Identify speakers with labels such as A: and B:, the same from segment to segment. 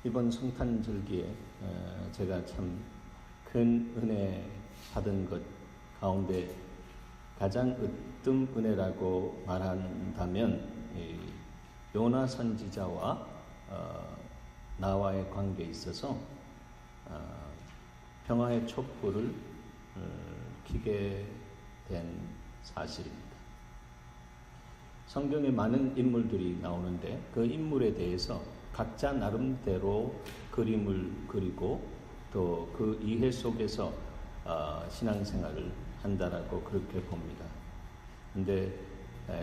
A: 이번 성탄절기에 제가 참 큰 은혜 받은 것 가운데 가장 으뜸 은혜라고 말한다면 요나 선지자와 나와의 관계에 있어서 평화의 촛불을 켜게 된 사실입니다. 성경에 많은 인물들이 나오는데 그 인물에 대해서 각자 나름대로 그림을 그리고 또 그 이해 속에서 신앙생활을 한다라고 그렇게 봅니다. 근데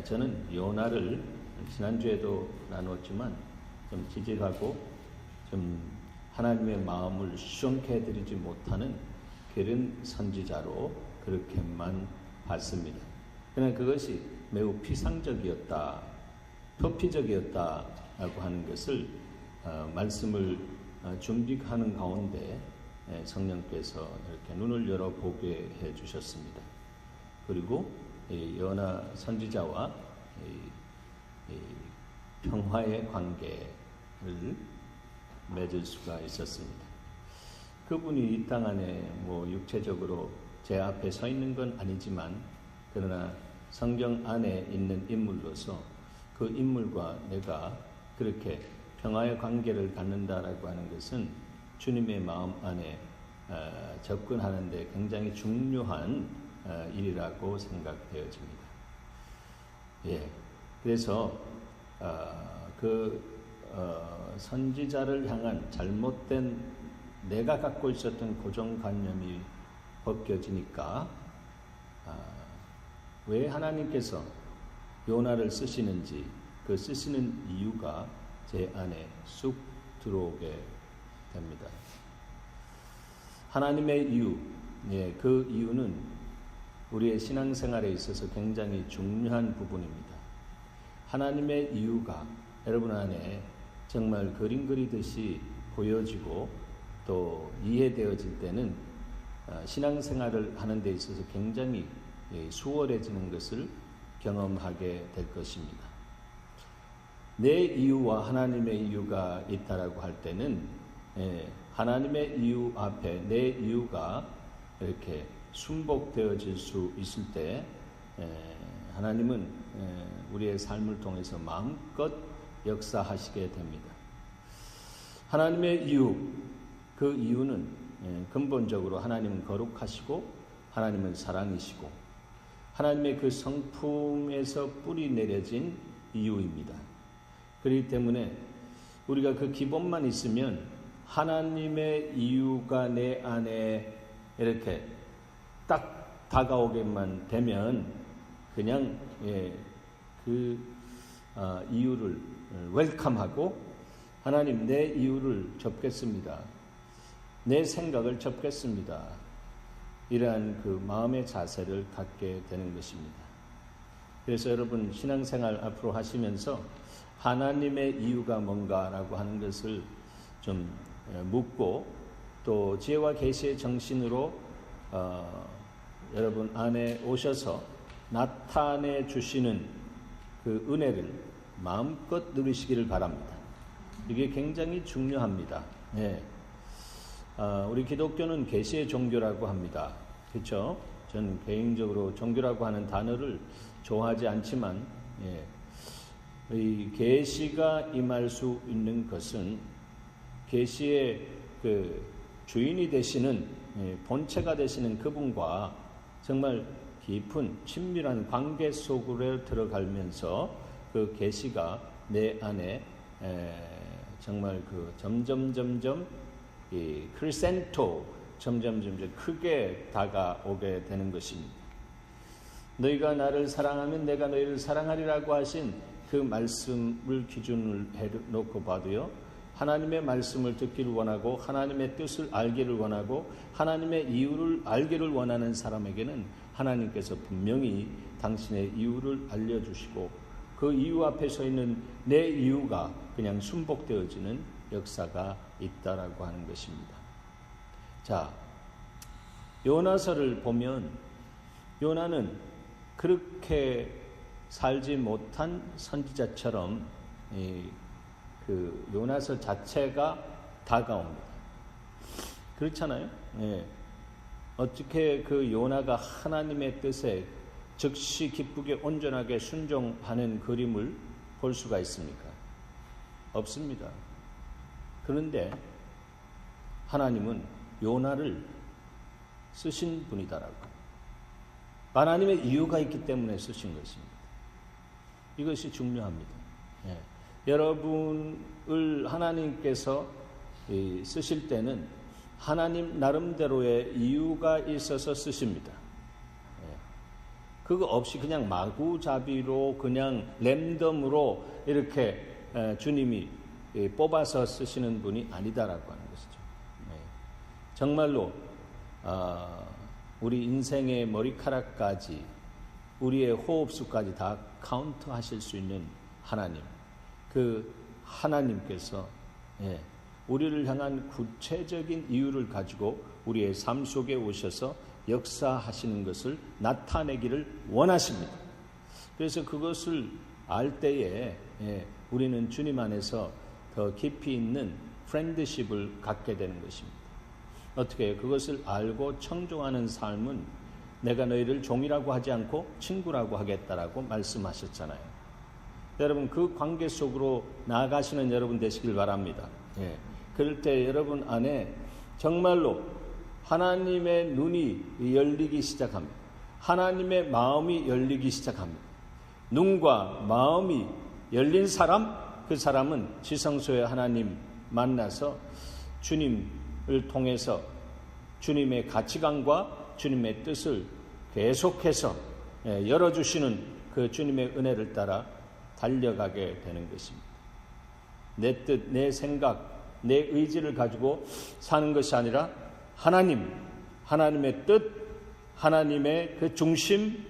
A: 저는 요나를 지난주에도 나눴지만 좀 지직하고 좀 하나님의 마음을 수용케 해드리지 못하는 게으른 선지자로 그렇게만 봤습니다. 그러나 그것이 매우 피상적이었다, 표피적이었다라고 하는 것을 말씀을 준비하는 가운데 성령께서 이렇게 눈을 열어보게 해주셨습니다. 그리고 요나 선지자와 평화의 관계를 맺을 수가 있었습니다. 그분이 이 땅 안에 육체적으로 제 앞에 서 있는 건 아니지만 그러나 성경 안에 있는 인물로서 그 인물과 내가 그렇게 평화의 관계를 갖는다라고 하는 것은 주님의 마음 안에 접근하는 데 굉장히 중요한 일이라고 생각되어집니다. 그래서 선지자를 향한 잘못된 내가 갖고 있었던 고정관념이 벗겨지니까 왜 하나님께서 요나를 쓰시는지 그 쓰시는 이유가 제 안에 쑥 들어오게 됩니다. 하나님의 이유, 그 이유는 우리의 신앙생활에 있어서 굉장히 중요한 부분입니다. 하나님의 이유가 여러분 안에 정말 그림 그리듯이 보여지고 또 이해되어질 때는 신앙생활을 하는 데 있어서 굉장히 수월해지는 것을 경험하게 될 것입니다. 내 이유와 하나님의 이유가 있다라고 할 때는 하나님의 이유 앞에 내 이유가 이렇게 순복되어질 수 있을 때 하나님은 우리의 삶을 통해서 마음껏 역사하시게 됩니다. 하나님의 이유, 그 이유는 근본적으로 하나님은 거룩하시고 하나님은 사랑이시고 하나님의 그 성품에서 뿌리 내려진 이유입니다. 그렇기 때문에 우리가 그 기본만 있으면 하나님의 이유가 내 안에 이렇게 딱 다가오게만 되면 그냥 이유를 웰컴하고 하나님 내 이유를 접겠습니다. 내 생각을 접겠습니다. 이러한 그 마음의 자세를 갖게 되는 것입니다. 그래서 여러분 신앙생활 앞으로 하시면서 하나님의 이유가 뭔가라고 하는 것을 좀 묻고 또 지혜와 계시의 정신으로 여러분 안에 오셔서 나타내 주시는 그 은혜를 마음껏 누리시기를 바랍니다. 이게 굉장히 중요합니다. 우리 기독교는 계시의 종교라고 합니다. 그렇죠? 저는 개인적으로 종교라고 하는 단어를 좋아하지 않지만 이 계시가 임할 수 있는 것은 계시의 그 주인이 되시는 본체가 되시는 그분과 정말 깊은 친밀한 관계 속으로 들어가면서 그 계시가 내 안에 정말 그 점점 이 크리센토 점점 크게 다가오게 되는 것입니다. 너희가 나를 사랑하면 내가 너희를 사랑하리라고 하신 그 말씀을 기준을 해놓고 봐도요. 하나님의 말씀을 듣기를 원하고 하나님의 뜻을 알기를 원하고 하나님의 이유를 알기를 원하는 사람에게는 하나님께서 분명히 당신의 이유를 알려주시고 그 이유 앞에 서 있는 내 이유가 그냥 순복되어지는 역사가 있다라고 하는 것입니다. 자, 요나서를 보면 요나는 그렇게 살지 못한 선지자처럼 그 요나서 자체가 다가옵니다. 그렇잖아요. 예. 어떻게 그 요나가 하나님의 뜻에 즉시 기쁘게 온전하게 순종하는 그림을 볼 수가 있습니까? 없습니다. 그런데 하나님은 요나를 쓰신 분이다라고. 하나님의 이유가 있기 때문에 쓰신 것입니다. 이것이 중요합니다. 예. 여러분을 하나님께서 쓰실 때는 하나님 나름대로의 이유가 있어서 쓰십니다. 예. 그거 없이 그냥 마구잡이로 그냥 랜덤으로 이렇게 주님이 뽑아서 쓰시는 분이 아니다라고 하는 것이죠. 예. 정말로 우리 인생의 머리카락까지 우리의 호흡수까지 다 카운트 하실 수 있는 하나님, 그 하나님께서 우리를 향한 구체적인 이유를 가지고 우리의 삶 속에 오셔서 역사하시는 것을 나타내기를 원하십니다. 그래서 그것을 알 때에 우리는 주님 안에서 더 깊이 있는 프렌드십을 갖게 되는 것입니다. 어떻게 해요? 그것을 알고 청종하는 삶은 내가 너희를 종이라고 하지 않고 친구라고 하겠다라고 말씀하셨잖아요. 여러분 그 관계 속으로 나아가시는 여러분 되시길 바랍니다. 예. 그럴 때 여러분 안에 정말로 하나님의 눈이 열리기 시작합니다. 하나님의 마음이 열리기 시작합니다. 눈과 마음이 열린 사람, 그 사람은 지성소에 하나님 만나서 주님을 통해서 주님의 가치관과 주님의 뜻을 계속해서 열어주시는 그 주님의 은혜를 따라 달려가게 되는 것입니다. 내 뜻, 내 생각, 내 의지를 가지고 사는 것이 아니라 하나님의 뜻, 하나님의 그 중심,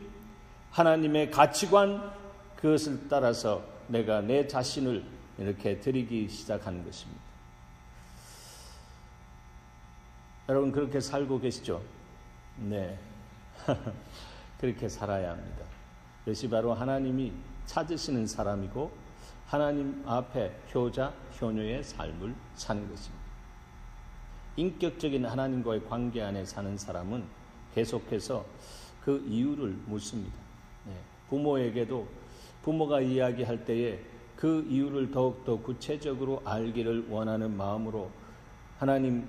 A: 하나님의 가치관, 그것을 따라서 내가 내 자신을 이렇게 드리기 시작하는 것입니다. 여러분 그렇게 살고 계시죠? 네. 그렇게 살아야 합니다. 이것이 바로 하나님이 찾으시는 사람이고 하나님 앞에 효자, 효녀의 삶을 사는 것입니다. 인격적인 하나님과의 관계 안에 사는 사람은 계속해서 그 이유를 묻습니다. 네. 부모에게도 부모가 이야기할 때에 그 이유를 더욱더 구체적으로 알기를 원하는 마음으로 하나님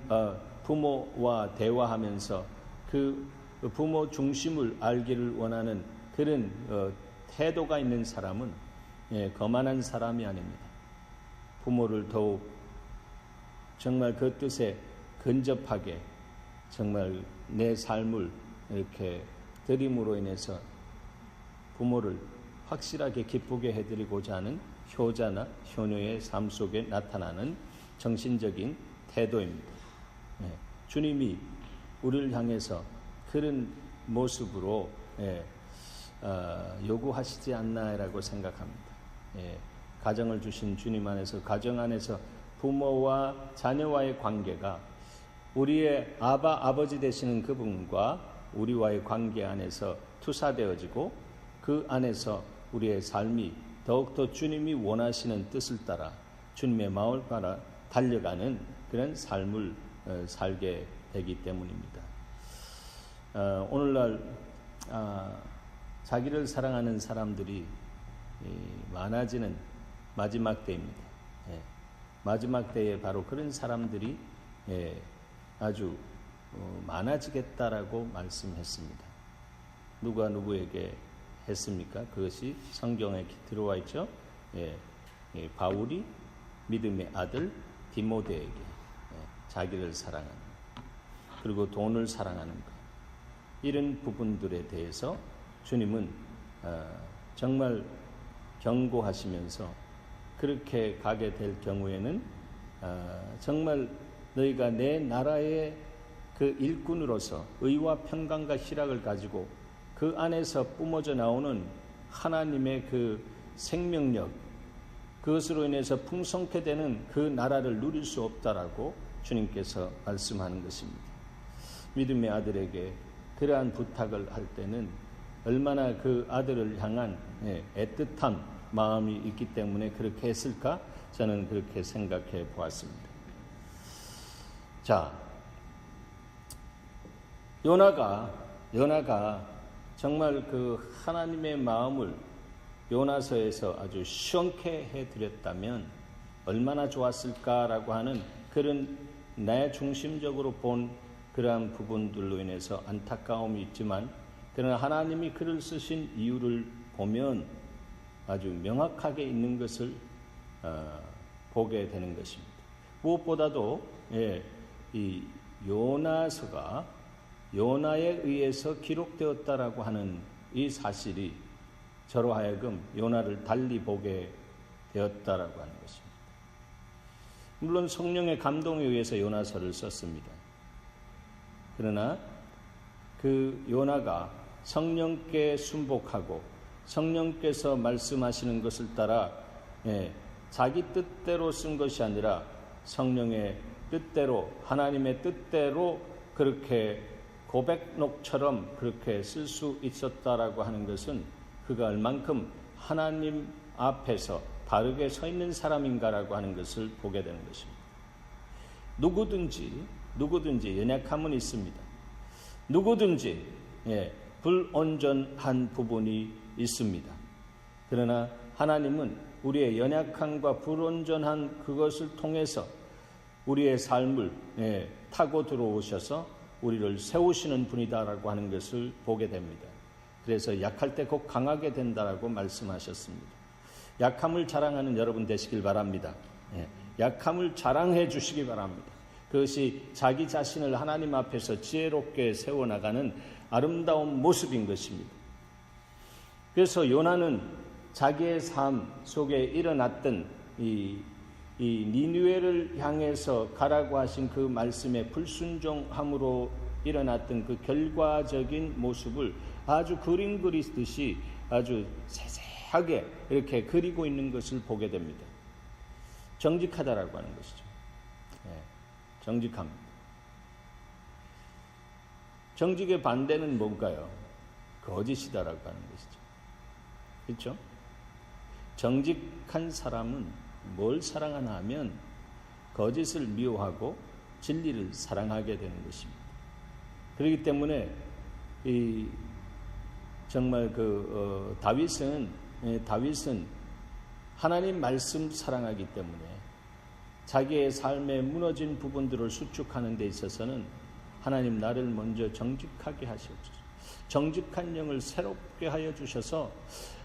A: 부모와 대화하면서 그 부모 중심을 알기를 원하는 그런 태도가 있는 사람은 거만한 사람이 아닙니다. 부모를 더욱 정말 그 뜻에 근접하게 정말 내 삶을 이렇게 드림으로 인해서 부모를 확실하게 기쁘게 해드리고자 하는 효자나 효녀의 삶 속에 나타나는 정신적인 태도입니다. 주님이 우리를 향해서 그런 모습으로 요구하시지 않나라고 생각합니다. 가정을 주신 주님 안에서 가정 안에서 부모와 자녀와의 관계가 우리의 아버지 되시는 그분과 우리와의 관계 안에서 투사되어지고 그 안에서 우리의 삶이 더욱더 주님이 원하시는 뜻을 따라 주님의 마음을 따라 달려가는 그런 삶을 살게 되기 때문입니다. 오늘날 자기를 사랑하는 사람들이 많아지는 마지막 때입니다. 마지막 때에 바로 그런 사람들이 아주 많아지겠다라고 말씀했습니다. 누가 누구에게 했습니까? 그것이 성경에 들어와 있죠. 바울이 믿음의 아들 디모데에게 자기를 사랑하는 그리고 돈을 사랑하는 것, 이런 부분들에 대해서 주님은 정말 경고하시면서 그렇게 가게 될 경우에는 정말 너희가 내 나라의 그 일꾼으로서 의와 평강과 희락을 가지고 그 안에서 뿜어져 나오는 하나님의 그 생명력, 그것으로 인해서 풍성케 되는 그 나라를 누릴 수 없다라고 주님께서 말씀하는 것입니다. 믿음의 아들에게 그러한 부탁을 할 때는 얼마나 그 아들을 향한 애틋한 마음이 있기 때문에 그렇게 했을까? 저는 그렇게 생각해 보았습니다. 자, 요나가 정말 그 하나님의 마음을 요나서에서 아주 시원케 해드렸다면 얼마나 좋았을까라고 하는 그런 내 중심적으로 본 그러한 부분들로 인해서 안타까움이 있지만, 그러나 하나님이 그를 쓰신 이유를 보면 아주 명확하게 있는 것을 보게 되는 것입니다. 무엇보다도 이 요나서가 요나에 의해서 기록되었다라고 하는 이 사실이 저로 하여금 요나를 달리 보게 되었다라고 하는 것입니다. 물론 성령의 감동에 의해서 요나서를 썼습니다. 그러나 그 요나가 성령께 순복하고 성령께서 말씀하시는 것을 따라 자기 뜻대로 쓴 것이 아니라 성령의 뜻대로, 하나님의 뜻대로 그렇게 고백록처럼 그렇게 쓸 수 있었다라고 하는 것은 그가 얼만큼 하나님 앞에서 바르게 서 있는 사람인가라고 하는 것을 보게 되는 것입니다. 누구든지 연약함은 있습니다. 누구든지 불온전한 부분이 있습니다. 그러나 하나님은 우리의 연약함과 불온전한 그것을 통해서 우리의 삶을 타고 들어오셔서 우리를 세우시는 분이다라고 하는 것을 보게 됩니다. 그래서 약할 때 곧 강하게 된다라고 말씀하셨습니다. 약함을 자랑하는 여러분 되시길 바랍니다. 약함을 자랑해 주시기 바랍니다. 그것이 자기 자신을 하나님 앞에서 지혜롭게 세워나가는 아름다운 모습인 것입니다. 그래서 요나는 자기의 삶 속에 일어났던 이 니느웨를 향해서 가라고 하신 그 말씀에 불순종함으로 일어났던 그 결과적인 모습을 아주 그림 그리듯이 아주 세세하게 이렇게 그리고 있는 것을 보게 됩니다. 정직하다라고 하는 것이죠. 정직합니다. 정직의 반대는 뭔가요? 거짓이다라고 하는 것이죠. 그렇죠? 정직한 사람은 뭘 사랑하나 하면 거짓을 미워하고 진리를 사랑하게 되는 것입니다. 그렇기 때문에 정말 다윗은 하나님 말씀 사랑하기 때문에 자기의 삶에 무너진 부분들을 수축하는 데 있어서는 하나님 나를 먼저 정직하게 하시옵소서. 정직한 영을 새롭게 하여 주셔서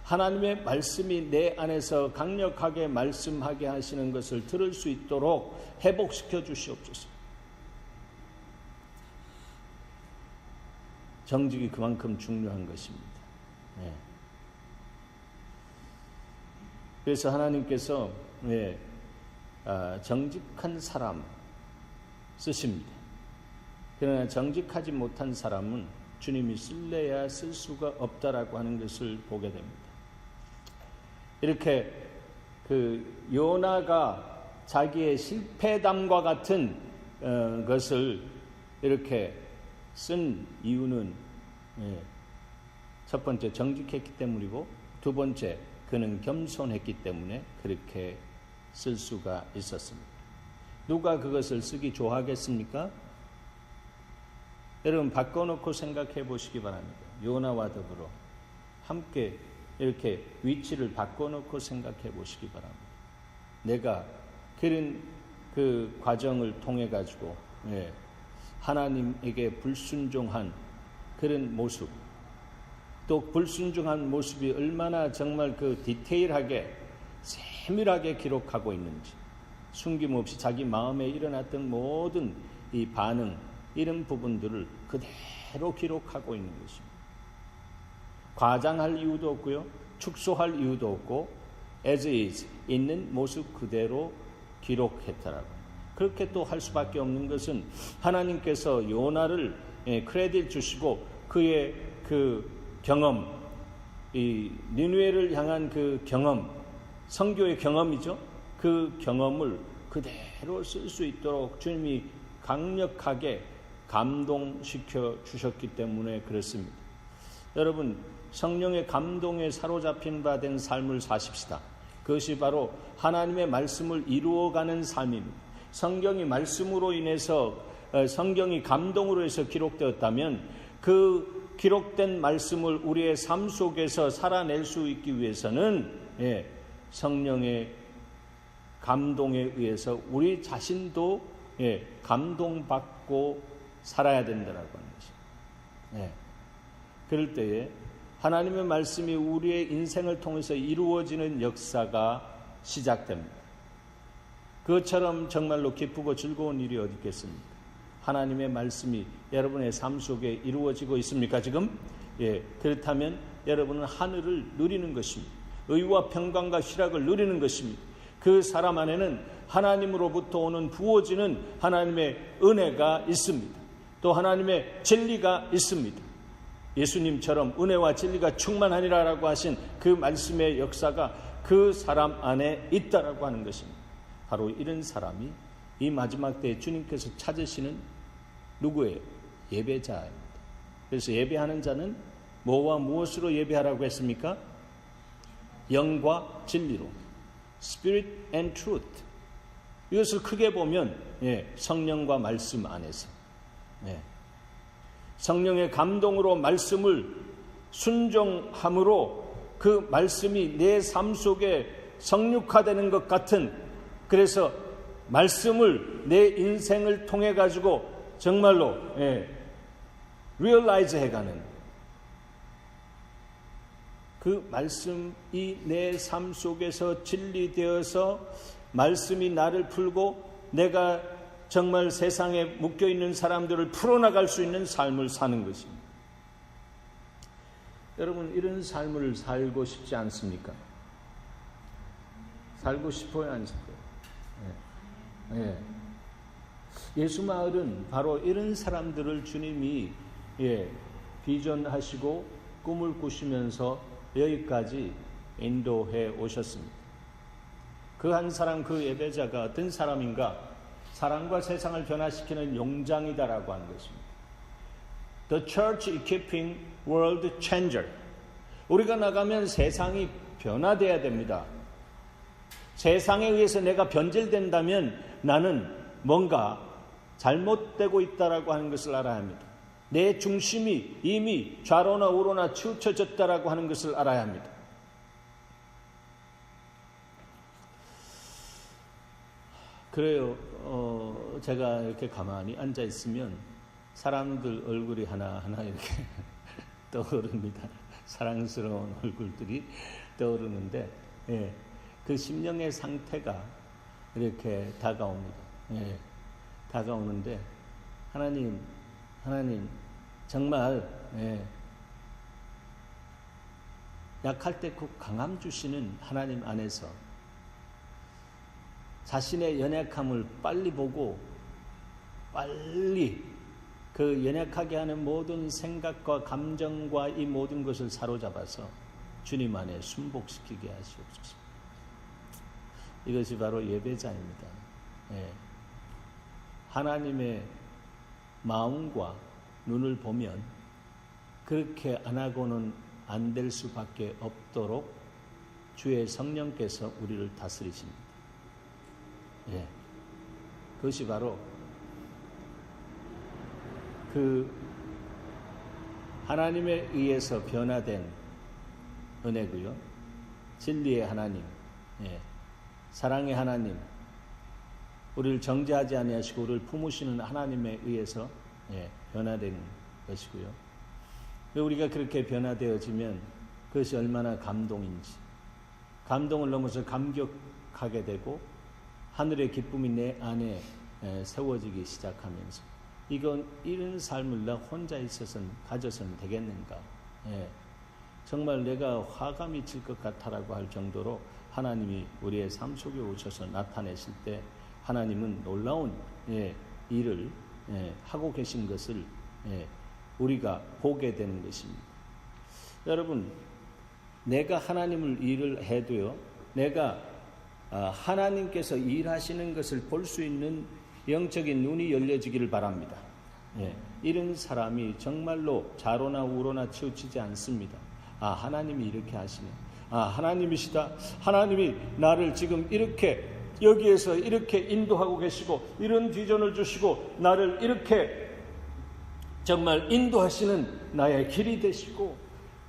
A: 하나님의 말씀이 내 안에서 강력하게 말씀하게 하시는 것을 들을 수 있도록 회복시켜 주시옵소서. 정직이 그만큼 중요한 것입니다. 그래서 하나님께서 정직한 사람 쓰십니다. 그러나 정직하지 못한 사람은 주님이 쓸래야 쓸 수가 없다라고 하는 것을 보게 됩니다. 이렇게 요나가 자기의 실패담과 같은 것을 이렇게 쓴 이유는 첫 번째 정직했기 때문이고, 두 번째 그는 겸손했기 때문에 그렇게 쓸 수가 있었습니다. 누가 그것을 쓰기 좋아하겠습니까? 여러분 바꿔놓고 생각해 보시기 바랍니다. 요나와 더불어 함께 이렇게 위치를 바꿔놓고 생각해 보시기 바랍니다. 내가 그런 그 과정을 통해 가지고 하나님에게 불순종한 그런 모습, 또 불순종한 모습이 얼마나 정말 그 디테일하게 세밀하게 기록하고 있는지, 숨김없이 자기 마음에 일어났던 모든 이 반응, 이런 부분들을 그대로 기록하고 있는 것입니다. 과장할 이유도 없고요, 축소할 이유도 없고 as is 있는 모습 그대로 기록했다라고. 그렇게 또 할 수밖에 없는 것은 하나님께서 요나를 크레딧 주시고 그의 그 경험, 이 니느웨를 향한 그 경험, 선교의 경험이죠. 그 경험을 그대로 쓸 수 있도록 주님이 강력하게 감동시켜 주셨기 때문에 그렇습니다. 여러분, 성령의 감동에 사로잡힌 바 된 삶을 사십시다. 그것이 바로 하나님의 말씀을 이루어가는 삶입니다. 성경이 말씀으로 인해서 성경이 감동으로 해서 기록되었다면 그 기록된 말씀을 우리의 삶 속에서 살아낼 수 있기 위해서는 성령의 감동에 의해서 우리 자신도 감동받고 살아야 된다라고 하는 것입니다. 그럴 때에 하나님의 말씀이 우리의 인생을 통해서 이루어지는 역사가 시작됩니다. 그것처럼 정말로 기쁘고 즐거운 일이 어디 있겠습니까? 하나님의 말씀이 여러분의 삶 속에 이루어지고 있습니까 지금? 그렇다면 여러분은 하늘을 누리는 것입니다. 의와 평강과 희락을 누리는 것입니다. 그 사람 안에는 하나님으로부터 오는 부어지는 하나님의 은혜가 있습니다. 또 하나님의 진리가 있습니다. 예수님처럼 은혜와 진리가 충만하니라라고 하신 그 말씀의 역사가 그 사람 안에 있다라고 하는 것입니다. 바로 이런 사람이 이 마지막 때에 주님께서 찾으시는 누구예요? 예배자입니다. 그래서 예배하는 자는 뭐와 무엇으로 예배하라고 했습니까? 영과 진리로, Spirit and Truth. 이것을 크게 보면 성령과 말씀 안에서 성령의 감동으로 말씀을 순종함으로 그 말씀이 내 삶 속에 성육화되는 것 같은, 그래서 말씀을 내 인생을 통해 가지고 정말로 리얼라이즈 해가는 그 말씀이 내 삶 속에서 진리되어서 말씀이 나를 풀고 내가 정말 세상에 묶여있는 사람들을 풀어나갈 수 있는 삶을 사는 것입니다. 여러분, 이런 삶을 살고 싶지 않습니까? 살고 싶어요, 안 싶어요? 예수 마을은 바로 이런 사람들을 주님이 비전하시고 꿈을 꾸시면서 여기까지 인도해 오셨습니다. 그 한 사람, 그 예배자가 어떤 사람인가? 사랑과 세상을 변화시키는 용장이다라고 하는 것입니다. The Church Equipping World Changer. 우리가 나가면 세상이 변화돼야 됩니다. 세상에 의해서 내가 변질된다면 나는 뭔가 잘못되고 있다라고 하는 것을 알아야 합니다. 내 중심이 이미 좌로나 우로나 치우쳐졌다라고 하는 것을 알아야 합니다. 그래요. 제가 이렇게 가만히 앉아 있으면 사람들 얼굴이 하나하나 이렇게 떠오릅니다. 사랑스러운 얼굴들이 떠오르는데, 그 심령의 상태가 이렇게 다가옵니다. 다가오는데, 하나님, 정말, 약할 때 그 강함 주시는 하나님 안에서 자신의 연약함을 빨리 보고 빨리 그 연약하게 하는 모든 생각과 감정과 이 모든 것을 사로잡아서 주님 안에 순복시키게 하시옵소서. 이것이 바로 예배자입니다. 하나님의 마음과 눈을 보면 그렇게 안 하고는 안 될 수밖에 없도록 주의 성령께서 우리를 다스리십니다. 그것이 바로 그 하나님에 의해서 변화된 은혜고요. 진리의 하나님, 사랑의 하나님, 우리를 정죄하지 아니하시고 우리를 품으시는 하나님에 의해서 변화된 것이고요. 우리가 그렇게 변화되어지면 그것이 얼마나 감동인지, 감동을 넘어서 감격하게 되고 하늘의 기쁨이 내 안에 세워지기 시작하면서 이런 삶을 나 혼자 있어서는 가져서는 되겠는가? 정말 내가 화가 미칠 것 같다라고 할 정도로 하나님이 우리의 삶 속에 오셔서 나타내실 때 하나님은 놀라운 일을 하고 계신 것을 우리가 보게 되는 것입니다. 여러분, 내가 하나님을 일을 해도요, 내가 하나님께서 일하시는 것을 볼 수 있는 영적인 눈이 열려지기를 바랍니다. 이런 사람이 정말로 좌로나 우로나 치우치지 않습니다. 하나님이 이렇게 하시네. 하나님이시다. 하나님이 나를 지금 이렇게 여기에서 이렇게 인도하고 계시고 이런 비전을 주시고 나를 이렇게 정말 인도하시는 나의 길이 되시고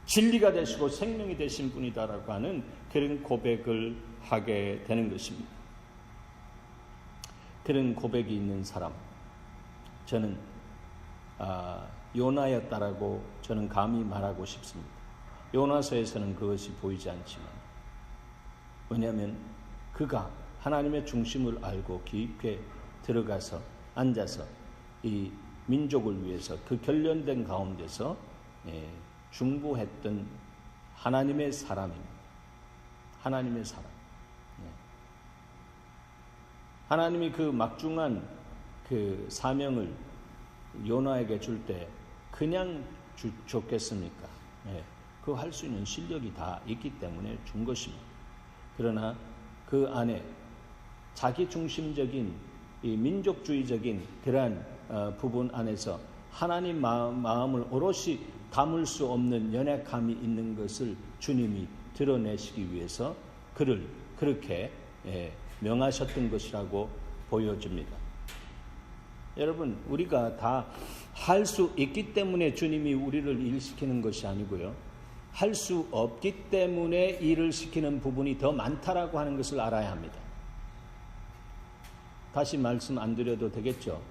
A: 진리가 되시고 생명이 되신 분이다라고 하는 그런 고백을 하게 되는 것입니다. 그런 고백이 있는 사람, 저는 요나였다라고 저는 감히 말하고 싶습니다. 요나서에서는 그것이 보이지 않지만, 왜냐하면 그가 하나님의 중심을 알고 깊게 들어가서 앉아서 이 민족을 위해서 그 결련된 가운데서 중보했던 하나님의 사람입니다. 하나님의 사람. 하나님이 그 막중한 그 사명을 요나에게 줄 때 그냥 줬겠습니까? 그거 할 수 있는 실력이 다 있기 때문에 준 것입니다. 그러나 그 안에 자기 중심적인 이 민족주의적인 그러한 부분 안에서 하나님 마음을 오롯이 담을 수 없는 연약함이 있는 것을 주님이 드러내시기 위해서 그를 그렇게 명하셨던 것이라고 보여집니다. 여러분, 우리가 다 할 수 있기 때문에 주님이 우리를 일시키는 것이 아니고요, 할 수 없기 때문에 일을 시키는 부분이 더 많다라고 하는 것을 알아야 합니다. 다시 말씀 안 드려도 되겠죠?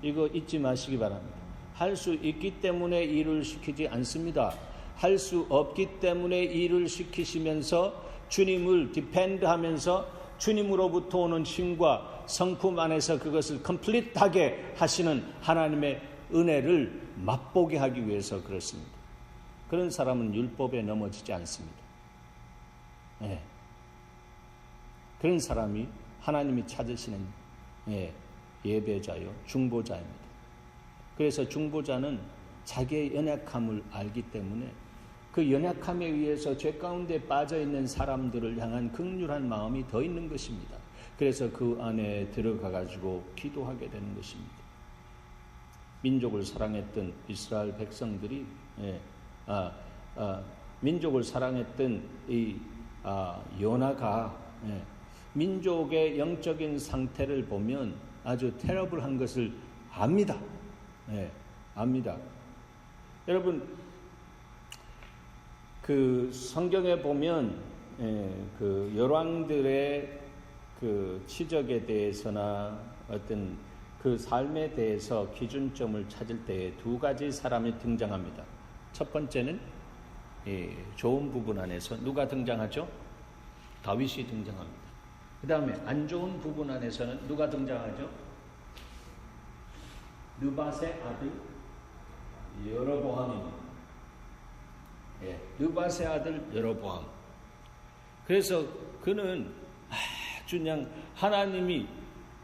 A: 이거 잊지 마시기 바랍니다. 할 수 있기 때문에 일을 시키지 않습니다. 할 수 없기 때문에 일을 시키시면서 주님을 디펜드하면서 주님으로부터 오는 힘과 성품 안에서 그것을 컴플릿하게 하시는 하나님의 은혜를 맛보게 하기 위해서 그렇습니다. 그런 사람은 율법에 넘어지지 않습니다. 그런 사람이 하나님이 찾으시는 예배자요, 중보자입니다. 그래서 중보자는 자기의 연약함을 알기 때문에 그 연약함에 의해서 죄 가운데 빠져있는 사람들을 향한 긍휼한 마음이 더 있는 것입니다. 그래서 그 안에 들어가가지고 기도하게 되는 것입니다. 민족을 사랑했던 이스라엘 백성들이 민족을 사랑했던 이 요나가 민족의 영적인 상태를 보면 아주 테러블한 것을 압니다. 압니다. 여러분, 그 성경에 보면 그 열왕들의 그 치적에 대해서나 어떤 그 삶에 대해서 기준점을 찾을 때에 두 가지 사람이 등장합니다. 첫 번째는 좋은 부분 안에서 누가 등장하죠? 다윗이 등장합니다. 그 다음에 안 좋은 부분 안에서는 누가 등장하죠? 느밧의 아들 여로보암입니다. 느밧의 아들 여로보암. 그래서 그는 아주 그냥 하나님이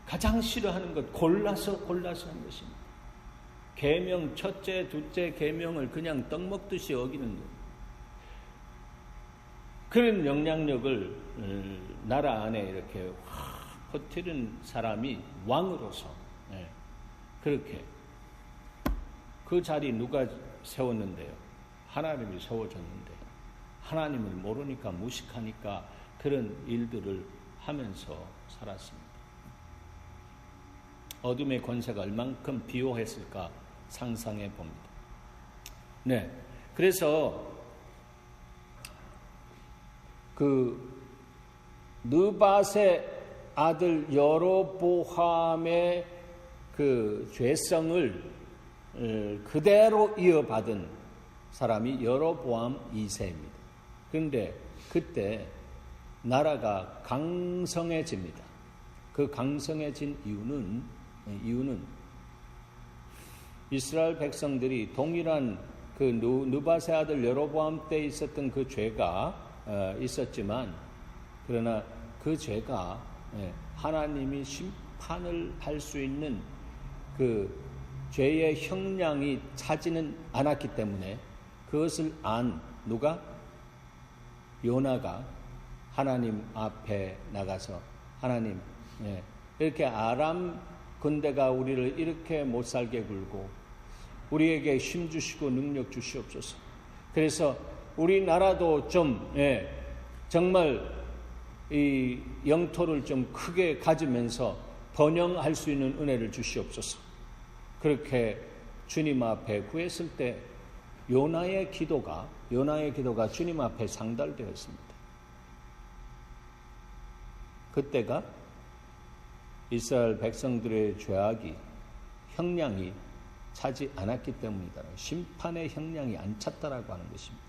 A: 가장 싫어하는 것 골라서 한 것입니다. 계명 첫째, 둘째 계명을 그냥 떡 먹듯이 어기는 것. 그런 영향력을 나라 안에 이렇게 확 퍼뜨린 사람이 왕으로서 그렇게 그 자리 누가 세웠는데요? 하나님이 세워줬는데 하나님을 모르니까 무식하니까 그런 일들을 하면서 살았습니다. 어둠의 권세가 얼만큼 비호했을까 상상해 봅니다. 그래서 그 느밧의 아들 여로보암의 그 죄성을 그대로 이어받은 사람이 여로보암 2세입니다. 그런데 그때 나라가 강성해집니다. 그 강성해진 이유는 이스라엘 백성들이 동일한 그 느밧의 아들 여로보암 때 있었던 그 죄가 있었지만, 그러나 그 죄가 하나님이 심판을 할 수 있는 그 죄의 형량이 차지는 않았기 때문에 그것을 안 누가? 요나가 하나님 앞에 나가서 하나님, 이렇게 아람 군대가 우리를 이렇게 못 살게 굴고 우리에게 힘 주시고 능력 주시옵소서. 그래서 우리나라도 좀 정말 이 영토를 좀 크게 가지면서 번영할 수 있는 은혜를 주시옵소서. 그렇게 주님 앞에 구했을 때 요나의 기도가 주님 앞에 상달되었습니다. 그때가 이스라엘 백성들의 죄악이 형량이 차지 않았기 때문이다. 심판의 형량이 안 찼다라고 하는 것입니다.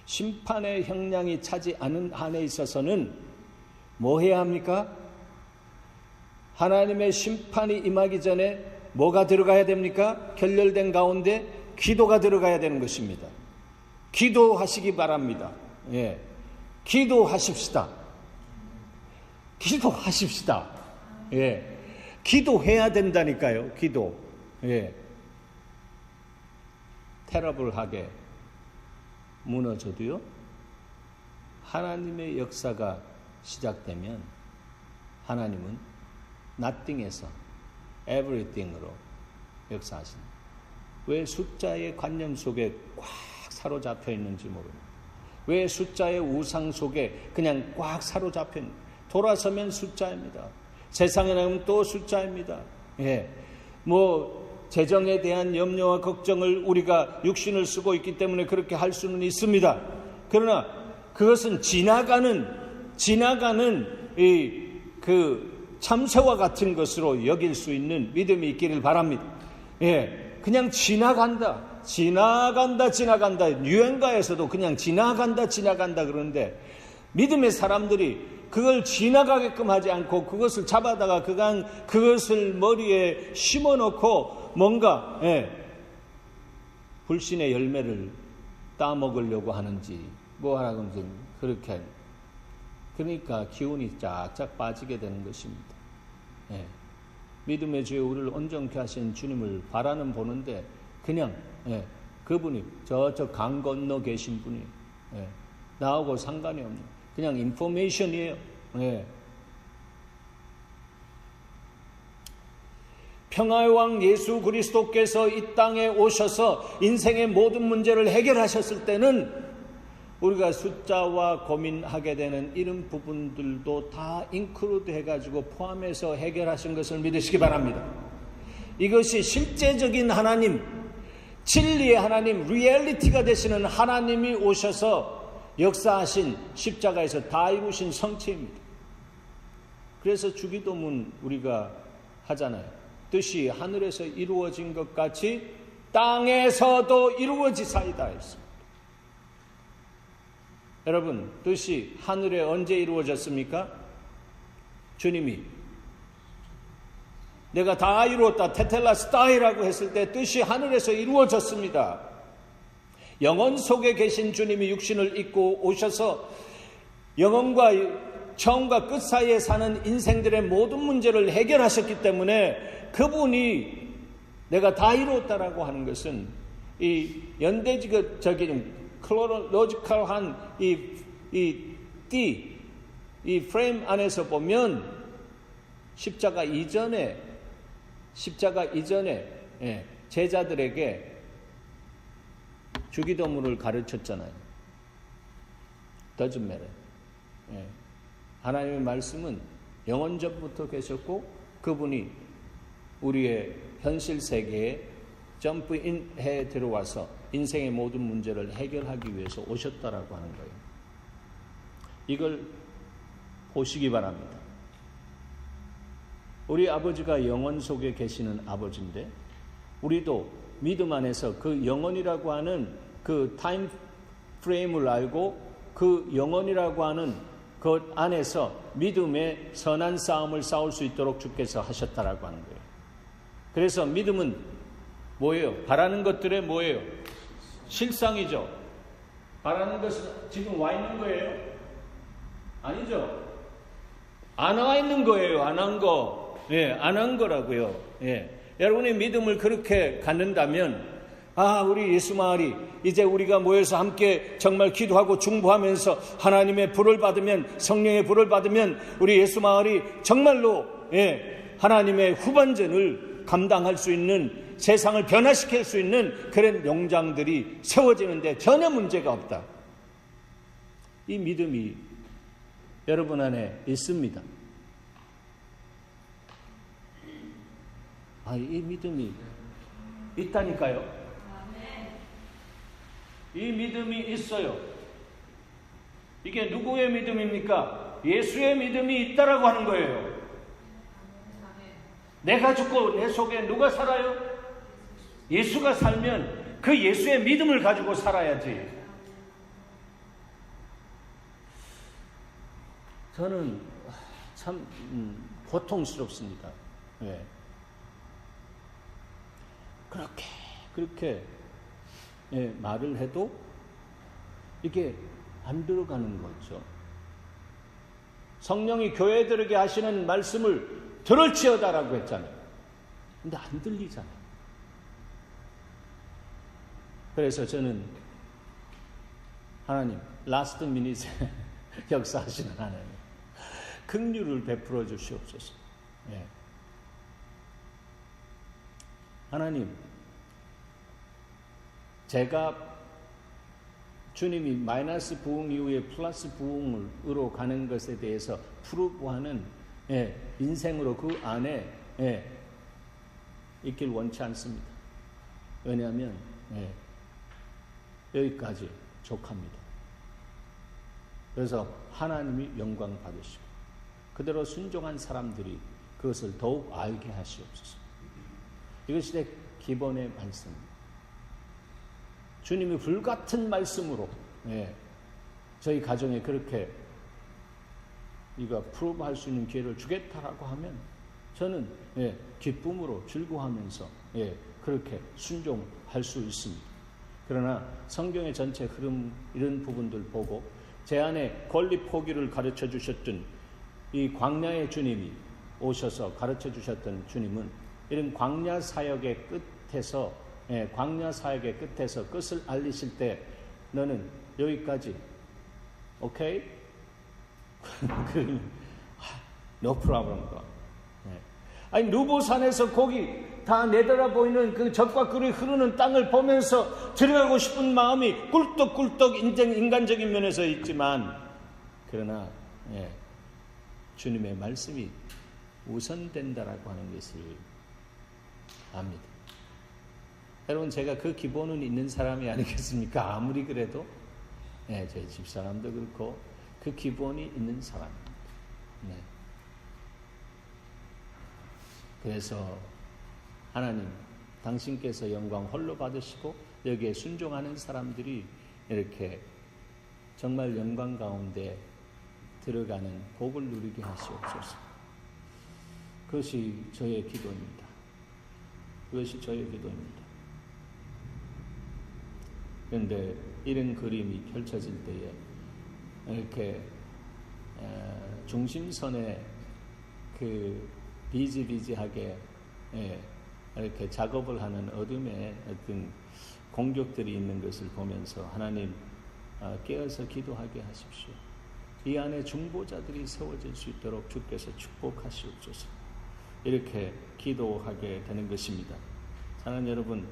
A: 심판의 형량이 차지 않은 한에 있어서는 뭐 해야 합니까? 하나님의 심판이 임하기 전에 뭐가 들어가야 됩니까? 결렬된 가운데 기도가 들어가야 되는 것입니다. 기도하시기 바랍니다. 예. 기도하십시다. 기도하십시다. 예. 기도해야 된다니까요. 기도. 예. 테러블하게 무너져도요, 하나님의 역사가 시작되면 하나님은 nothing에서 everything으로 역사하십니다. 왜 숫자의 관념 속에 꽉 사로잡혀 있는지 모릅니다. 왜 숫자의 우상 속에 그냥 꽉 사로잡혀 있는지. 돌아서면 숫자입니다. 세상에 나가면 또 숫자입니다. 예. 재정에 대한 염려와 걱정을 우리가 육신을 쓰고 있기 때문에 그렇게 할 수는 있습니다. 그러나 그것은 지나가는 참새와 같은 것으로 여길 수 있는 믿음이 있기를 바랍니다. 예. 그냥 지나간다. 유행가에서도 그냥 지나간다 그러는데 믿음의 사람들이 그걸 지나가게끔 하지 않고 그것을 잡아다가 그것을 머리에 심어놓고 뭔가 불신의 열매를 따먹으려고 하는지 뭐하는지 그렇게, 그러니까 기운이 쫙쫙 빠지게 되는 것입니다. 믿음의 주에 우리를 온전케 하신 주님을 바라는 보는데 그냥 그분이 저쪽 강 건너 계신 분이 나하고 상관이 없는 그냥 인포메이션이에요. 평화의 왕 예수 그리스도께서 이 땅에 오셔서 인생의 모든 문제를 해결하셨을 때는 우리가 숫자와 고민하게 되는 이런 부분들도 다 인클루드 해가지고 포함해서 해결하신 것을 믿으시기 바랍니다. 이것이 실제적인 하나님, 진리의 하나님, 리얼리티가 되시는 하나님이 오셔서 역사하신 십자가에서 다 이루신 성취입니다. 그래서 주기도문 우리가 하잖아요. 뜻이 하늘에서 이루어진 것 같이 땅에서도 이루어지사이다 했습니다. 여러분, 뜻이 하늘에 언제 이루어졌습니까? 주님이 내가 다 이루었다 테텔라스타이라고 했을 때 뜻이 하늘에서 이루어졌습니다. 영혼 속에 계신 주님이 육신을 입고 오셔서 영혼과 처음과 끝 사이에 사는 인생들의 모든 문제를 해결하셨기 때문에 그분이 내가 다 이루었다라고 하는 것은 이 연대적인 클로로로지컬한 이 프레임 안에서 보면 십자가 이전에 제자들에게 주기도문을 가르쳤잖아요. Doesn't matter. 하나님의 말씀은 영원전부터 계셨고 그분이 우리의 현실 세계에 점프인해 들어와서 인생의 모든 문제를 해결하기 위해서 오셨다라고 하는 거예요. 이걸 보시기 바랍니다. 우리 아버지가 영혼 속에 계시는 아버지인데 우리도 믿음 안에서 그 영혼이라고 하는 그 타임 프레임을 알고 그 영혼이라고 하는 그 안에서 믿음의 선한 싸움을 싸울 수 있도록 주께서 하셨다라고 하는 거예요. 그래서 믿음은 뭐예요? 바라는 것들의 뭐예요? 실상이죠. 바라는 것은 지금 와 있는 거예요? 아니죠. 안 와 있는 거예요. 안 한 거. 안 한 거라고요. 여러분의 믿음을 그렇게 갖는다면 우리 예수 마을이 이제 우리가 모여서 함께 정말 기도하고 중보하면서 하나님의 불을 받으면 성령의 불을 받으면 우리 예수 마을이 정말로 하나님의 후반전을 감당할 수 있는 세상을 변화시킬 수 있는 그런 용장들이 세워지는데 전혀 문제가 없다. 이 믿음이 여러분 안에 있습니다. 이 믿음이 있다니까요. 이 믿음이 있어요. 이게 누구의 믿음입니까? 예수의 믿음이 있다라고 하는 거예요. 내가 죽고 내 속에 누가 살아요? 예수가 살면 그 예수의 믿음을 가지고 살아야지. 저는 참 고통스럽습니다. 네. 그렇게 말을 해도 이게 안 들어가는 거죠. 성령이 교회들에게 하시는 말씀을 들을지어다라고 했잖아요. 근데 안 들리잖아요. 그래서 저는 하나님, 라스트 미닛에 역사하시는 하나님, 긍휼을 베풀어 주시옵소서. 예. 하나님, 제가 주님이 마이너스 부흥 이후에 플러스 부흥으로 가는 것에 대해서 프루브하는 인생으로 그 안에 있길 원치 않습니다. 왜냐하면 여기까지 족합니다. 그래서 하나님이 영광 받으시고 그대로 순종한 사람들이 그것을 더욱 알게 하시옵소서. 이것이 내 기본의 말씀입니다. 주님이 불같은 말씀으로 저희 가정에 그렇게 이거 프로브할 수 있는 기회를 주겠다라고 하면 저는 기쁨으로 즐거워하면서 그렇게 순종할 수 있습니다. 그러나 성경의 전체 흐름 이런 부분들 보고 제 안에 권리 포기를 가르쳐 주셨던 이 광야의 주님이 오셔서 가르쳐 주셨던 주님은 이런 광야 사역의 끝에서 광야 사역의 끝에서 끝을 알리실 때 너는 여기까지 오케이? no problem. 아니 누보산에서 거기 다 내달아 보이는 그 젖과 꿀이 흐르는 땅을 보면서 들어가고 싶은 마음이 꿀떡꿀떡 인간적인 면에서 있지만 그러나 주님의 말씀이 우선된다라고 하는 것을 압니다. 여러분 제가 그 기본은 있는 사람이 아니겠습니까? 아무리 그래도 저희 집사람도 그렇고 그 기본이 있는 사람입니다. 그래서 하나님 당신께서 영광 홀로 받으시고 여기에 순종하는 사람들이 이렇게 정말 영광 가운데 들어가는 복을 누리게 하시옵소서. 그것이 저의 기도입니다. 그것이 저의 기도입니다. 그런데 이런 그림이 펼쳐질 때에 이렇게 중심선에 그 비지비지하게 이렇게 작업을 하는 어둠의 어떤 공격들이 있는 것을 보면서 하나님 깨어서 기도하게 하십시오. 이 안에 중보자들이 세워질 수 있도록 주께서 축복하시옵소서. 이렇게 기도하게 되는 것입니다. 사랑하는 여러분,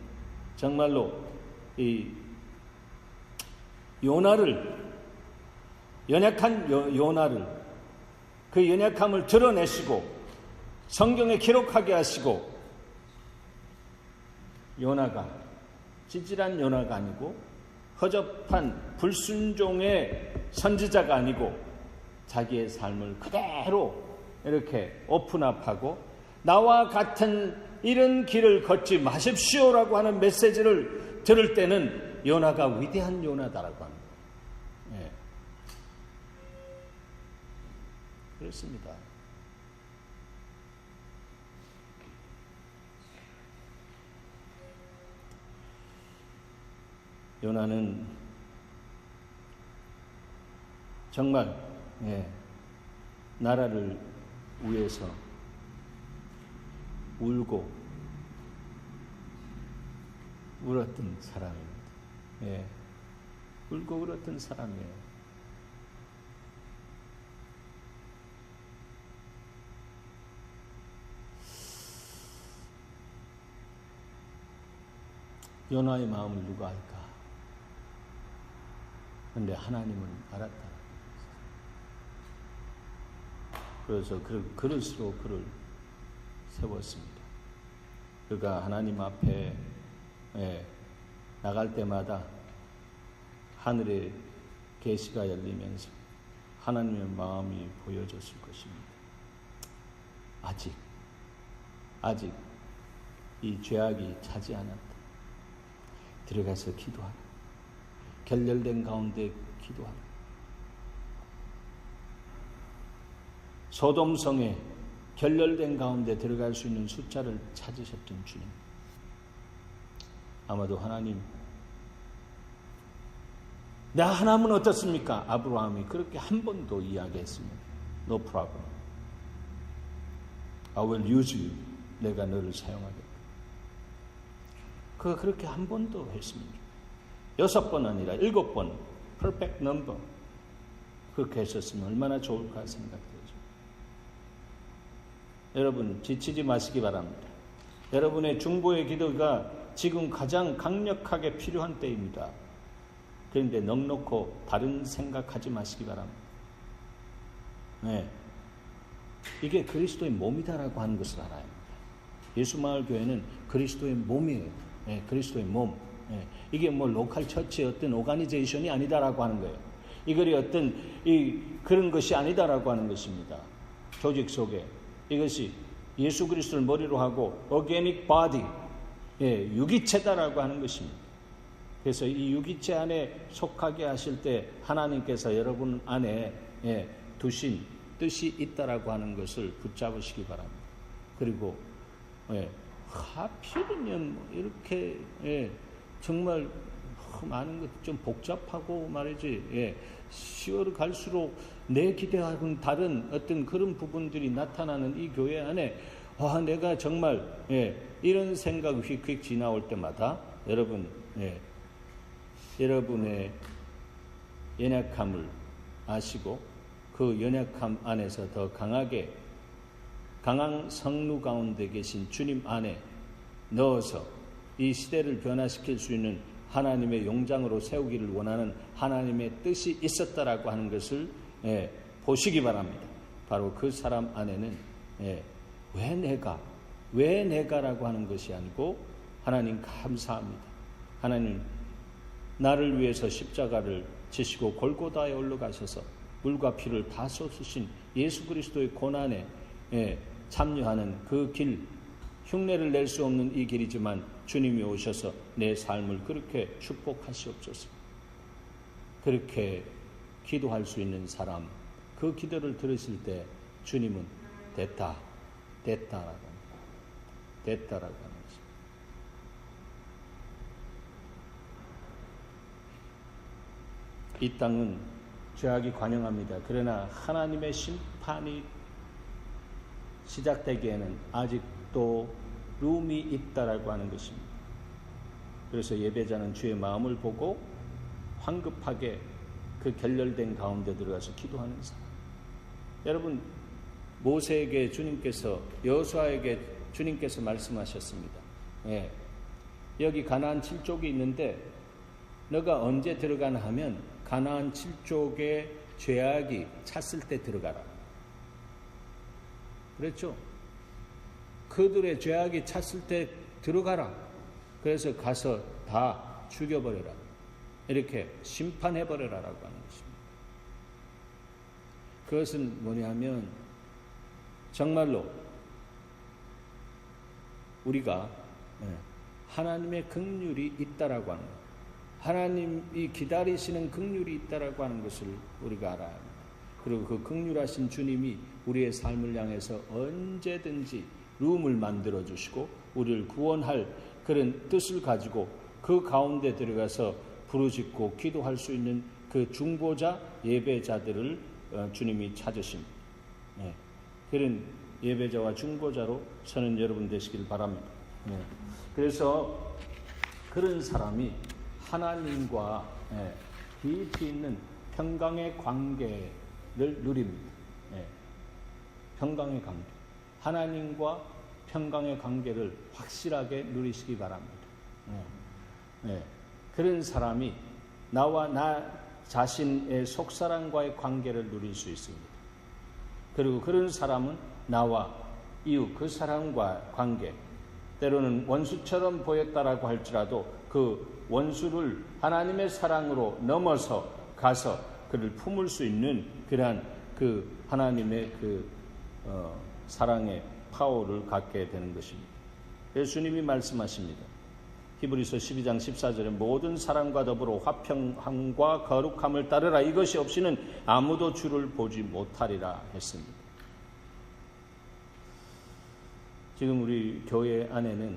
A: 정말로 이 요나를 연약한 요나를 그 연약함을 드러내시고 성경에 기록하게 하시고 요나가 찌질한 요나가 아니고 허접한 불순종의 선지자가 아니고 자기의 삶을 그대로 이렇게 오픈업하고 나와 같은 이런 길을 걷지 마십시오라고 하는 메시지를 들을 때는 요나가 위대한 요나다라고 합니다. 그렇습니다. 요나는 정말 나라를 위해서 울고 울었던 사람입니다. 울고 울었던 사람이에요. 요나의 마음을 누가 알까? 그런데 하나님은 알았다. 그래서 그릇으로 그를 세웠습니다. 그가 하나님 앞에 나갈 때마다 하늘의 계시가 열리면서 하나님의 마음이 보여졌을 것입니다. 아직 이 죄악이 차지 않았다. 들어가서 기도하라. 결렬된 가운데 기도하라. 소돔성에 결렬된 가운데 들어갈 수 있는 숫자를 찾으셨던 주님. 아마도 하나님, 나 하나면 어떻습니까? 아브라함이 그렇게 한 번도 이야기했습니다. No problem. I will use you. 내가 너를 사용하겠다. 그가 그렇게 한 번도 했습니다. 6번 아니라 7번, perfect number. 그렇게 했었으면 얼마나 좋을까 생각되죠. 여러분, 지치지 마시기 바랍니다. 여러분의 중보의 기도가 지금 가장 강력하게 필요한 때입니다. 그런데 넉넉고 다른 생각하지 마시기 바랍니다. 네. 이게 그리스도의 몸이다라고 하는 것을 알아야 합니다. 예수마을교회는 그리스도의 몸이에요. 네, 그리스도의 몸. 네. 이게 뭐 로컬 처치의 어떤 오가니제이션이 아니다라고 하는 거예요. 이거리 어떤 그런 것이 아니다라고 하는 것입니다. 조직 속에 이것이 예수 그리스도를 머리로 하고 오르가닉 바디, 유기체다라고 하는 것입니다. 그래서 이 유기체 안에 속하게 하실 때 하나님께서 여러분 안에 두신 뜻이 있다라고 하는 것을 붙잡으시기 바랍니다. 그리고 하필이면 이렇게 정말 많은 것 좀 복잡하고 말이지 시월을 갈수록 내 기대와는 다른 어떤 그런 부분들이 나타나는 이 교회 안에 내가 정말 이런 생각이 휙휙 지나올 때마다 여러분 여러분의 연약함을 아시고 그 연약함 안에서 더 강한 성루 가운데 계신 주님 안에 넣어서 이 시대를 변화시킬 수 있는 하나님의 용장으로 세우기를 원하는 하나님의 뜻이 있었다라고 하는 것을 보시기 바랍니다. 바로 그 사람 안에는 왜 내가라고 하는 것이 아니고 하나님 감사합니다. 하나님 나를 위해서 십자가를 지시고 골고다에 올라가셔서 물과 피를 다 쏟으신 예수 그리스도의 고난에 참여하는 그 길, 흉내를 낼 수 없는 이 길이지만 주님이 오셔서 내 삶을 그렇게 축복하시옵소서. 그렇게 기도할 수 있는 사람, 그 기도를 들으실 때 주님은 됐다라고 하는 것입니다. 이 땅은 죄악이 관영합니다. 그러나 하나님의 심판이 시작되기에는 아직도 룸이 있다라고 하는 것입니다. 그래서 예배자는 주의 마음을 보고 황급하게 그 결렬된 가운데 들어가서 기도하는 사람. 여러분, 모세에게 주님께서, 여호수아에게 주님께서 말씀하셨습니다. 여기 가나안 7족이 있는데 너가 언제 들어가나 하면 가나안 7족의 죄악이 찼을 때 들어가라. 그랬죠? 그들의 죄악이 찼을 때 들어가라. 그래서 가서 다 죽여버려라. 이렇게 심판해버려라라고 하는 것입니다. 그것은 뭐냐면 정말로 우리가 하나님의 긍휼이 있다라고 하는 것, 하나님이 기다리시는 긍휼이 있다라고 하는 것을 우리가 알아야 합니다. 그리고 그 긍휼하신 주님이 우리의 삶을 향해서 언제든지 룸을 만들어 주시고 우리를 구원할 그런 뜻을 가지고 그 가운데 들어가서 부르짖고 기도할 수 있는 그 중보자 예배자들을 주님이 찾으십니다. 그런 예배자와 중보자로 서는 여러분 되시길 바랍니다. 그래서 그런 사람이 하나님과 깊이 있는 평강의 관계를 누립니다. 평강의 관계. 하나님과 평강의 관계를 확실하게 누리시기 바랍니다. 그런 사람이 나와 나 자신의 속사람과의 관계를 누릴 수 있습니다. 그리고 그런 사람은 나와 이웃 그 사람과 관계, 때로는 원수처럼 보였다라고 할지라도 그 원수를 하나님의 사랑으로 넘어서 가서 그를 품을 수 있는 그러한 그 하나님의 그 사랑의 파워를 갖게 되는 것입니다. 예수님이 말씀하십니다. 히브리서 12장 14절에 모든 사랑과 더불어 화평함과 거룩함을 따르라. 이것이 없이는 아무도 주를 보지 못하리라 했습니다. 지금 우리 교회 안에는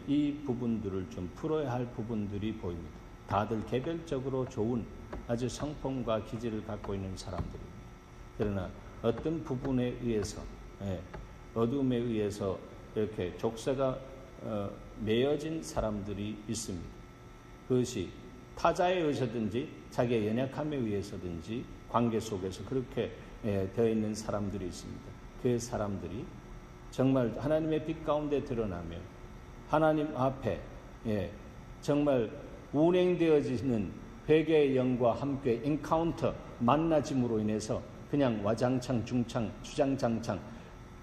A: 이 부분들을 좀 풀어야 할 부분들이 보입니다. 다들 개별적으로 좋은 아주 성품과 기질을 갖고 있는 사람들입니다. 그러나 어떤 부분에 의해서 어둠에 의해서 이렇게 족쇄가 매어진 사람들이 있습니다. 그것이 타자에 의해서든지 자기의 연약함에 의해서든지 관계 속에서 그렇게 되어 있는 사람들이 있습니다. 그 사람들이 정말 하나님의 빛 가운데 드러나며 하나님 앞에 정말 운행되어지는 회개의 영과 함께 인카운터 만나짐으로 인해서 그냥 와장창 중창 주장장창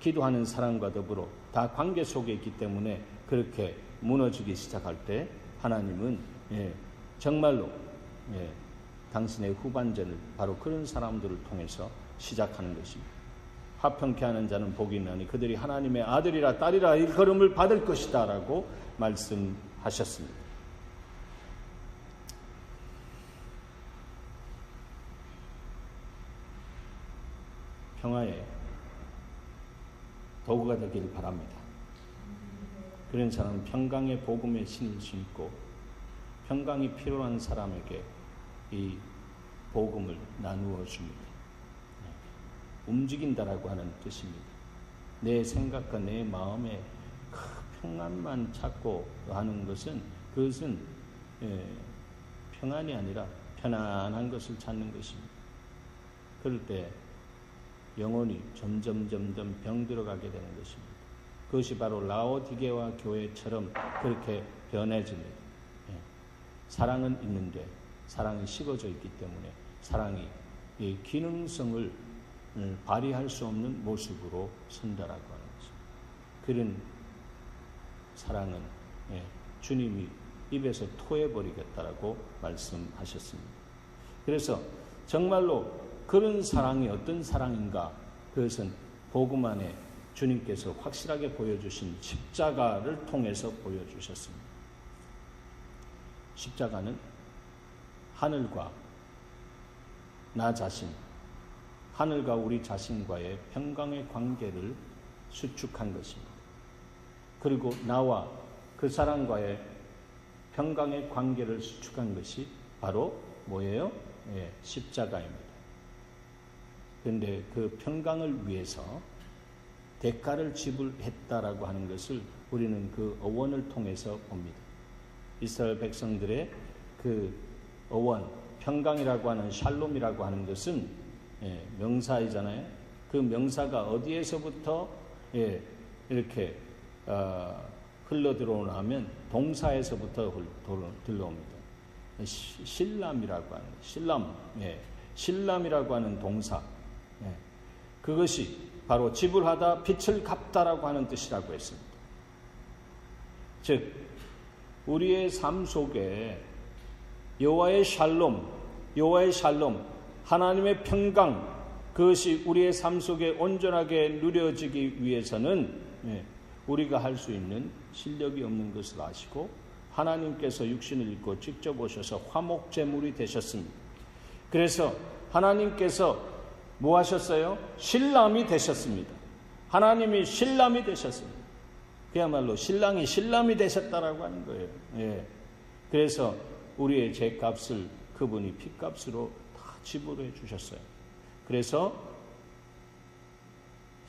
A: 기도하는 사람과 더불어 다 관계 속에 있기 때문에 그렇게 무너지기 시작할 때 하나님은 정말로 당신의 후반전을 바로 그런 사람들을 통해서 시작하는 것입니다. 화평케 하는 자는 복이 있나니 그들이 하나님의 아들이라 딸이라 일컬음을 받을 것이다 라고 말씀하셨습니다. 평화의 도구가 되길 바랍니다. 그런 사람은 평강의 복음의 신을 신고 평강이 필요한 사람에게 이 복음을 나누어 줍니다. 움직인다라고 하는 뜻입니다. 내 생각과 내 마음에 그 평안만 찾고 하는 것은 그것은 평안이 아니라 편안한 것을 찾는 것입니다. 그럴 때 영혼이 점점 병들어가게 되는 것입니다. 그것이 바로 라오디게와 교회처럼 그렇게 변해집니다. 사랑은 있는데 사랑이 식어져 있기 때문에 사랑이 이 기능성을 발휘할 수 없는 모습으로 선다라고 하는 것입니다. 그런 사랑은 주님이 입에서 토해버리겠다라고 말씀하셨습니다. 그래서 정말로 그런 사랑이 어떤 사랑인가? 그것은 복음 안에 주님께서 확실하게 보여주신 십자가를 통해서 보여주셨습니다. 십자가는 하늘과 나 자신, 하늘과 우리 자신과의 평강의 관계를 수축한 것입니다. 그리고 나와 그 사람과의 평강의 관계를 수축한 것이 바로 뭐예요? 십자가입니다. 그런데 그 평강을 위해서 대가를 지불했다라고 하는 것을 우리는 그 어원을 통해서 봅니다. 이스라엘 백성들의 그 어원, 평강이라고 하는 샬롬이라고 하는 것은 명사이잖아요. 그 명사가 어디에서부터 이렇게 흘러 들어오냐면 동사에서부터 들어옵니다. 실람이라고 하는 실람이라고 하는 동사, 그것이 바로 지불하다, 빚을 갚다라고 하는 뜻이라고 했습니다. 즉 우리의 삶 속에 여호와의 샬롬, 하나님의 평강, 그것이 우리의 삶 속에 온전하게 누려지기 위해서는 우리가 할 수 있는 실력이 없는 것을 아시고 하나님께서 육신을 입고 직접 오셔서 화목제물이 되셨습니다. 그래서 하나님께서 뭐 하셨어요? 신람이 되셨습니다. 하나님이 신람이 되셨습니다. 그야말로 신람이 되셨다라고 하는 거예요. 그래서 우리의 죄값을 그분이 피값으로 다 지불해 주셨어요. 그래서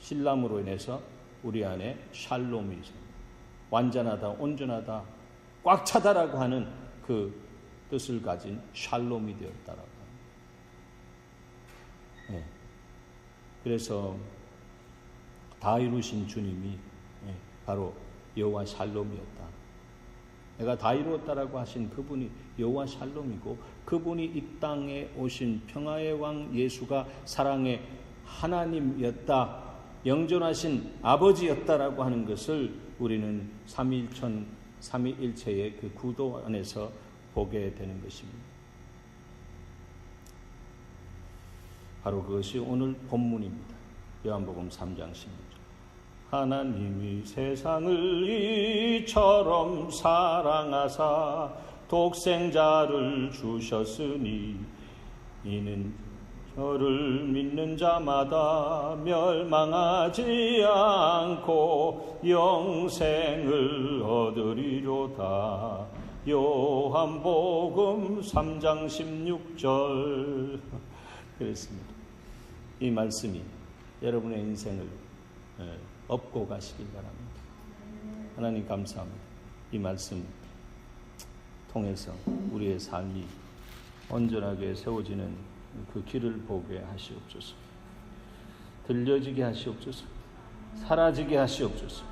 A: 신람으로 인해서 우리 안에 샬롬이 있습니다. 완전하다, 온전하다, 꽉 차다라고 하는 그 뜻을 가진 샬롬이 되었다라고 합니다. 그래서 다 이루신 주님이 바로 여호와 샬롬이었다. 내가 다 이루었다라고 하신 그분이 여호와 샬롬이고, 그분이 이 땅에 오신 평화의 왕 예수가 사랑의 하나님이었다, 영존하신 아버지였다라고 하는 것을 우리는 삼위일체의 그 구도 안에서 보게 되는 것입니다. 바로 그것이 오늘 본문입니다. 요한복음 3장 16절. 하나님이 세상을 이처럼 사랑하사 독생자를 주셨으니 이는 저를 믿는 자마다 멸망하지 않고 영생을 얻으리로다. 요한복음 3장 16절. 그렇습니다. 이 말씀이 여러분의 인생을 업고 가시길 바랍니다. 하나님 감사합니다. 이 말씀 통해서 우리의 삶이 온전하게 세워지는 그 길을 보게 하시옵소서. 들려지게 하시옵소서. 사라지게 하시옵소서.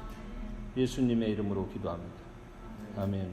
A: 예수님의 이름으로 기도합니다. 아멘.